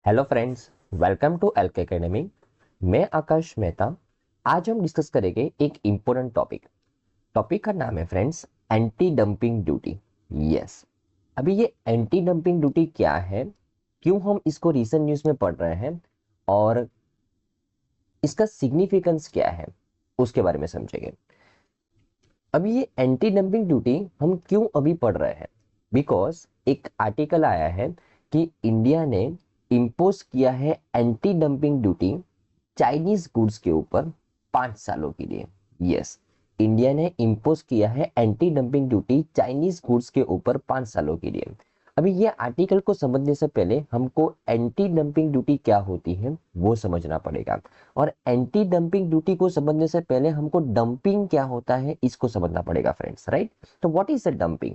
Hello friends, welcome to LK academy. मैं आकाश मेहता। आज हम डिस्कस करेंगे एक इम्पोर्टेंट टॉपिक का नाम है friends, anti dumping duty. Yes, अभी ये एंटी डंपिंग ड्यूटी क्या है, क्यों हम इसको रीसेंट न्यूज़ में पढ़ रहे हैं और इसका सिग्निफिकेंस क्या है, उसके बारे में समझेंगे। अभी ये एंटी डंपिंग ड्यूटी हम क्यों अभी पढ़ रहे हैं, बिकॉज एक आर्टिकल आया है कि इंडिया ने इम्पोज किया है anti dumping duty Chinese goods के ऊपर 5 सालों के लिए। यस, इंडिया ने इम्पोज किया है anti dumping duty Chinese goods के ऊपर 5 सालों के लिए। अभी ये आर्टिकल को समझने से पहले हमको एंटी डंपिंग ड्यूटी क्या होती है वो समझना पड़ेगा, और एंटी डंपिंग ड्यूटी को समझने से पहले हमको डंपिंग क्या होता है इसको समझना पड़ेगा फ्रेंड्स। राइट, तो what is the dumping?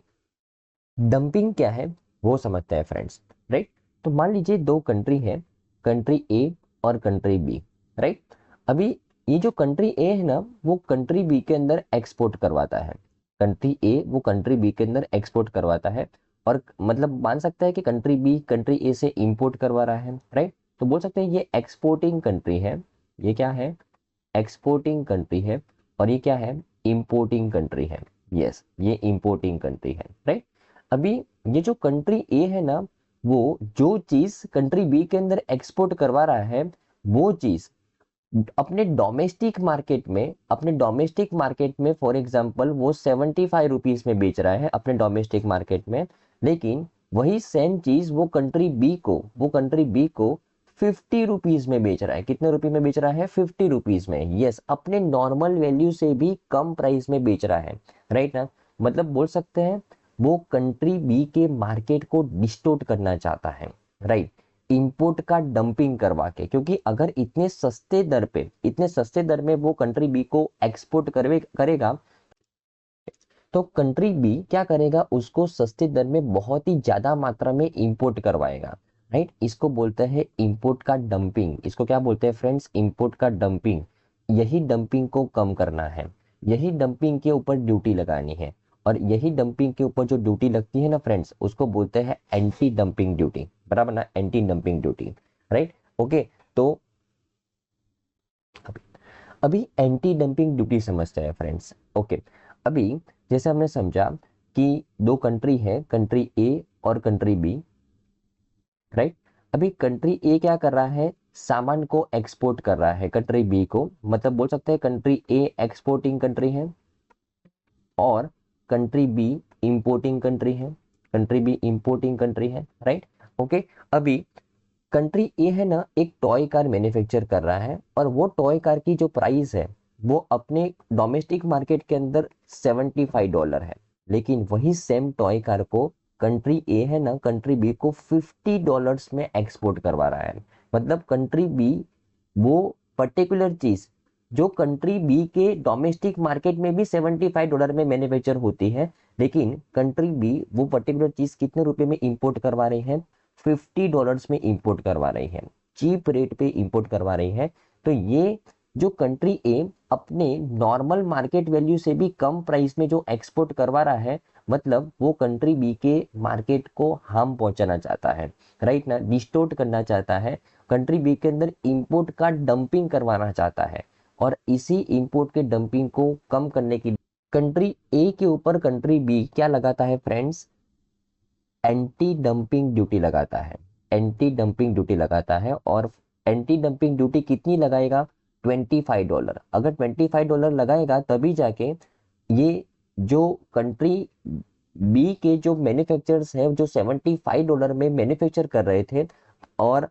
Dumping क्या है वो समझते हैं फ्रेंड्स। राइट, तो मान लीजिए दो कंट्री है, कंट्री ए और कंट्री बी। राइट, अभी ये जो कंट्री ए है ना, वो कंट्री बी के अंदर एक्सपोर्ट करवाता है। कंट्री ए वो कंट्री बी के अंदर एक्सपोर्ट करवाता है, और मतलब मान सकता है कि कंट्री बी कंट्री ए से इंपोर्ट करवा रहा है। राइट, तो बोल सकते हैं ये एक्सपोर्टिंग कंट्री है। ये क्या है? एक्सपोर्टिंग कंट्री है। और ये क्या है? इंपोर्टिंग कंट्री है। यस, ये इंपोर्टिंग कंट्री है। राइट, अभी ये जो कंट्री ए है ना, वो जो चीज कंट्री बी के अंदर एक्सपोर्ट करवा रहा है, वो चीज अपने डोमेस्टिक मार्केट में फॉर एग्जांपल वो 75 रुपीज में बेच रहा है अपने डोमेस्टिक मार्केट में। लेकिन वही सेम चीज वो कंट्री बी को 50 रुपीज में बेच रहा है। कितने रुपए में बेच रहा है? 50 रुपीज में। यस, अपने नॉर्मल वैल्यू से भी कम प्राइस में बेच रहा है। राइट ना, मतलब बोल सकते हैं वो कंट्री बी के मार्केट को डिस्टोर्ट करना चाहता है। राइट, इंपोर्ट का डंपिंग करवा के, क्योंकि अगर इतने सस्ते दर में वो कंट्री बी को एक्सपोर्ट करेगा, तो कंट्री बी क्या करेगा? उसको सस्ते दर में बहुत ही ज्यादा मात्रा में इंपोर्ट करवाएगा। राइट, इसको बोलते हैं इंपोर्ट का डंपिंग। इसको क्या बोलते हैं फ्रेंड्स? इंपोर्ट का डंपिंग। यही डंपिंग को कम करना है, यही डंपिंग के ऊपर ड्यूटी लगानी है, और यही डंपिंग के ऊपर जो ड्यूटी लगती है ना फ्रेंड्स, उसको बोलते हैं एंटी डंपिंग ड्यूटी। बराबर ना, anti dumping duty. Right, okay. तो अभी अभी एंटी डंपिंग ड्यूटी समझते हैं फ्रेंड्स। ओके, अभी जैसे हमने समझा कि दो कंट्री है, कंट्री ए और कंट्री बी। राइट, अभी कंट्री ए क्या कर रहा है? सामान को एक्सपोर्ट कर रहा है कंट्री बी को, मतलब बोल सकते हैं कंट्री ए एक्सपोर्टिंग कंट्री है और कंट्री बी इंपोर्टिंग कंट्री है। कंट्री बी इंपोर्टिंग कंट्री है। Right, okay. अभी कंट्री ए है ना, एक टॉय कार मैन्युफैक्चर कर रहा है, और वो टॉय कार की जो प्राइस है वो अपने डोमेस्टिक मार्केट के अंदर $75 है। लेकिन वही सेम टॉय कार को कंट्री ए है ना, कंट्री बी को $50 में एक्सपोर्ट करवा रहा है। मतलब कंट्री बी वो पर्टिकुलर चीज जो कंट्री बी के डोमेस्टिक मार्केट में भी $75 में मैन्युफैक्चर होती है, लेकिन कंट्री बी वो पर्टिकुलर चीज कितने रुपए में इंपोर्ट करवा रही है? $50 में इंपोर्ट करवा रही है, चीप रेट पे इंपोर्ट करवा रही है। तो ये जो कंट्री ए अपने नॉर्मल मार्केट वैल्यू से भी कम प्राइस में जो एक्सपोर्ट करवा रहा है, मतलब वो कंट्री बी के मार्केट को हार्म पहुंचाना चाहता है। राइट ना, डिस्टोर्ट करना चाहता है, कंट्री बी के अंदर इंपोर्ट का डंपिंग करवाना चाहता है। और इसी इंपोर्ट के डंपिंग को कम करने के लिए कंट्री ए के ऊपर कंट्री बी क्या लगाता है फ्रेंड्स? एंटी डंपिंग ड्यूटी लगाता है। एंटी डंपिंग ड्यूटी लगाता है, और एंटी डंपिंग ड्यूटी कितनी लगाएगा? $25। अगर $25 लगाएगा तभी जाके ये जो कंट्री बी के जो मैन्युफैक्चरर्स है, जो $75 में मैन्युफैक्चर कर रहे थे, और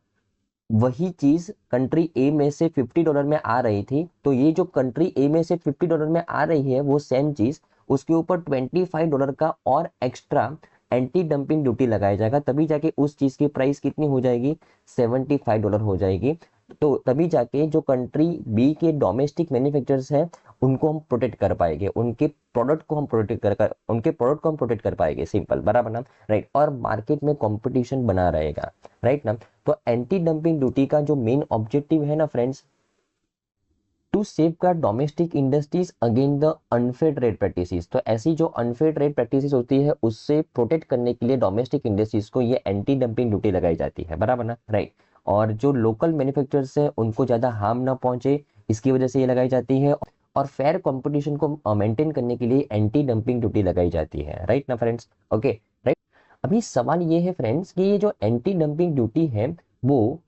वही चीज कंट्री ए में से $50 में आ रही थी, तो ये जो कंट्री ए में से $50 में आ रही है वो सेम चीज, उसके ऊपर $25 का और एक्स्ट्रा एंटी डंपिंग ड्यूटी लगाया जाएगा, तभी जाके उस चीज की प्राइस कितनी हो जाएगी? $75 हो जाएगी। तो तभी जाके जो कंट्री बी के डोमेस्टिक मैन्युफैक्चरर्स हैं उनको हम प्रोटेक्ट कर पाएंगे, उनके प्रोडक्ट को हम प्रोटेक्ट कर पाएंगे। सिंपल, बराबर ना? राइट, और मार्केट में कंपटीशन बना रहेगा। राइट ना, तो एंटी डंपिंग ड्यूटी का जो मेन ऑब्जेक्टिव है ना friends, to safeguard domestic industries against the unfair trade practices. तो ऐसी जो अनफेयर ट्रेड प्रैक्टिसेस होती है उससे प्रोटेक्ट करने के लिए डोमेस्टिक इंडस्ट्रीज को ये एंटी डंपिंग ड्यूटी लगाई जाती है। बराबर ना? राइट, और जो लोकल मैन्युफैक्चरर्स हैं उनको ज़्यादा हार्म ना पहुंचे, इसकी वजह से ये लगाई जाती है। और फेयर कंपटीशन को मेंटेन करने के लिए एंटी डंपिंग ड्यूटी लगाई जाती है, राइट ना फ्रेंड्स। Okay, right. अभी सवाल ये है फ्रेंड्स कि ये जो एंटी डंपिंग ड्यूटी है वो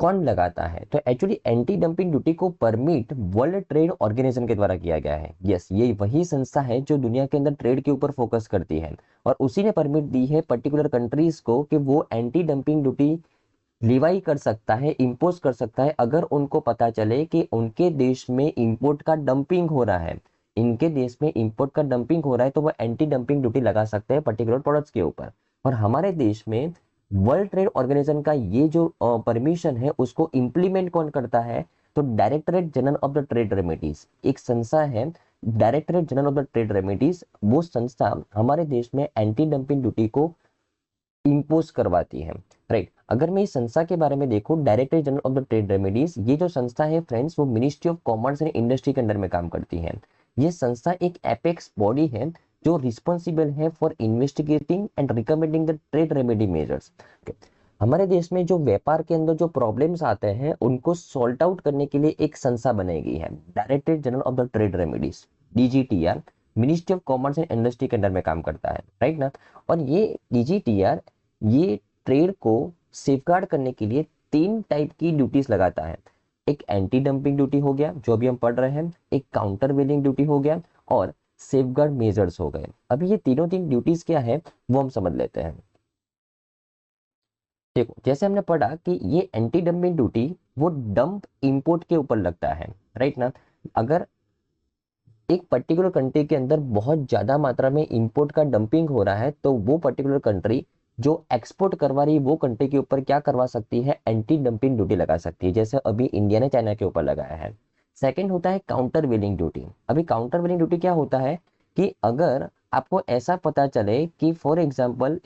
कौन लगाता है? तो एक्चुअली एंटी डंपिंग ड्यूटी को परमिट वर्ल्ड ट्रेड ऑर्गेनाइजेशन के द्वारा किया गया है। यस, ये वही संस्था है जो दुनिया के अंदर ट्रेड के ऊपर फोकस करती है, और उसी ने परमिट दी है पर्टिकुलर कंट्रीज को कि वो एंटी डंपिंग ड्यूटी लिवाई कर सकता है, इम्पोज कर सकता है, अगर उनको पता चले कि उनके देश में इंपोर्ट का डंपिंग हो रहा है, इनके देश में इंपोर्ट का डंपिंग हो रहा है, तो वो एंटी डंपिंग ड्यूटी लगा सकते हैं पर्टिकुलर प्रोडक्ट्स के ऊपर। और हमारे देश में वर्ल्ड ट्रेड ऑर्गेनाइजेशन का ये जो परमिशन है उसको इम्प्लीमेंट कौन करता है? तो directorate general of the trade remedies एक संस्था है, directorate general of the trade remedies, वो संस्था हमारे देश में एंटी डंपिंग ड्यूटी को इम्पोज करवाती है, राइट। अगर मैं इस संस्था के बारे में देखूं, director general of the trade remedies, ये जो संस्था है फ्रेंड्स वो ministry of commerce and industry के अंडर में काम करती है। ये संस्था एक एपेक्स बॉडी है जो रिस्पॉन्सिबल है for investigating and recommending the trade remedy measures. हमारे देश में जो व्यापार के अंदर जो प्रॉब्लम्स आते हैं उनको सॉल्ट आउट करने के लिए एक संस्था बनाई गई है, directorate general of the trade remedies, DGTR, ministry of commerce and industry के अंडर में काम करता है, राइट ना। और ये डीजीटीआर ये ट्रेड को सेफगार्ड करने के लिए 3 टाइप की ड्यूटीज लगाता है। एक एंटी डंपिंग ड्यूटी हो गया जो अभी हम पढ़ रहे हैं, एक काउंटर वेलिंग ड्यूटी हो गया, और सेफगार्ड मेजर्स हो गए। अभी ये तीनों ड्यूटीज क्या है वो हम समझ लेते हैं। देखो, जैसे हमने पढ़ा कि ये एंटी डंपिंग ड्यूटी वो डंप इंपोर्ट के ऊपर लगता है, राइट ना। अगर एक पर्टिकुलर कंट्री के अंदर बहुत ज्यादा मात्रा में इंपोर्ट का डंपिंग हो रहा है तो वो पर्टिकुलर कंट्री जो एक्सपोर्ट करवा रही है वो कंट्री के ऊपर क्या करवा सकती है? एंटी डंपिंग ड्यूटी लगा सकती है, जैसे अभी इंडिया ने चाइना के ऊपर लगाया है। सेकंड होता है काउंटर वेलिंग ड्यूटी। अभी काउंटर वेलिंग ड्यूटी क्या होता है कि अगर आपको ऐसा पता चले कि फॉर एग्जाम्पल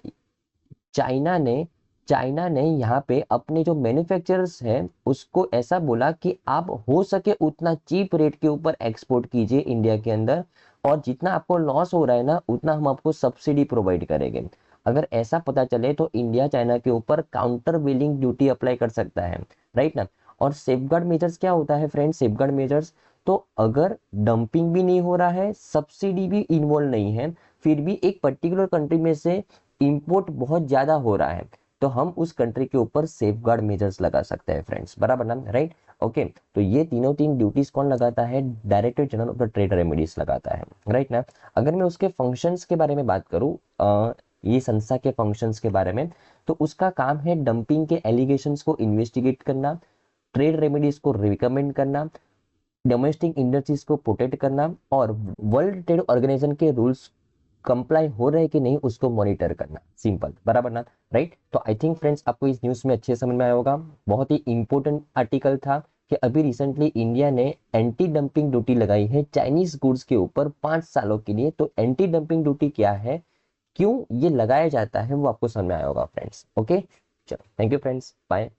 चाइना ने यहाँ पे अपने जो मैन्युफैक्चरर्स हैं उसको ऐसा बोला कि आप हो सके उतना चीप रेट के ऊपर एक्सपोर्ट कीजिए इंडिया के अंदर, और जितना आपको लॉस हो रहा है ना उतना हम आपको सब्सिडी प्रोवाइड करेंगे। अगर ऐसा पता चले तो इंडिया चाइना के ऊपर काउंटर वेलिंग ड्यूटी अप्लाई कर सकता है, राइट ना। और सेफगार्ड मेजर्स क्या होता है फ्रेंड्स? सेफगार्ड मेजर्स, तो अगर डंपिंग भी नहीं हो रहा है, सब्सिडी भी इन्वॉल्व नहीं है, फिर भी एक पर्टिकुलर कंट्री में से इंपोर्ट बहुत ज्यादा हो रहा है, तो हम उस कंट्री के ऊपर सेफगार्ड मेजर्स लगा सकते हैं फ्रेंड्स, बराबर ना, राइट। ओके, तो ये तीन ड्यूटीज कौन लगाता है? Director general of the trade remedies लगाता है, राइट ना। अगर मैं उसके फंक्शंस के बारे में बात करूं, ये संस्था के फंक्शंस के बारे में, तो उसका काम है डंपिंग के एलिगेशंस को इन्वेस्टिगेट करना, ट्रेड रेमेडीज को रिकमेंड करना, डोमेस्टिक इंडस्ट्रीज को प्रोटेक्ट करना, और वर्ल्ड ट्रेड ऑर्गेनाइजेशन के रूल्स कंप्लाई हो रहे कि नहीं उसको मॉनिटर करना। सिंपल, बराबर ना, राइट। तो आई थिंक फ्रेंड्स आपको इस न्यूज़ में अच्छे समझ में आया होगा। बहुत ही इंपॉर्टेंट आर्टिकल था कि अभी रिसेंटली इंडिया ने एंटी डंपिंग ड्यूटी लगाई है चाइनीज गुड्स के ऊपर 5 सालों के लिए। तो एंटी डंपिंग ड्यूटी क्या है, क्यों ये लगाया जाता है, वो आपको समझ में आया होगा फ्रेंड्स। ओके, चलो, थैंक यू फ्रेंड्स, बाय।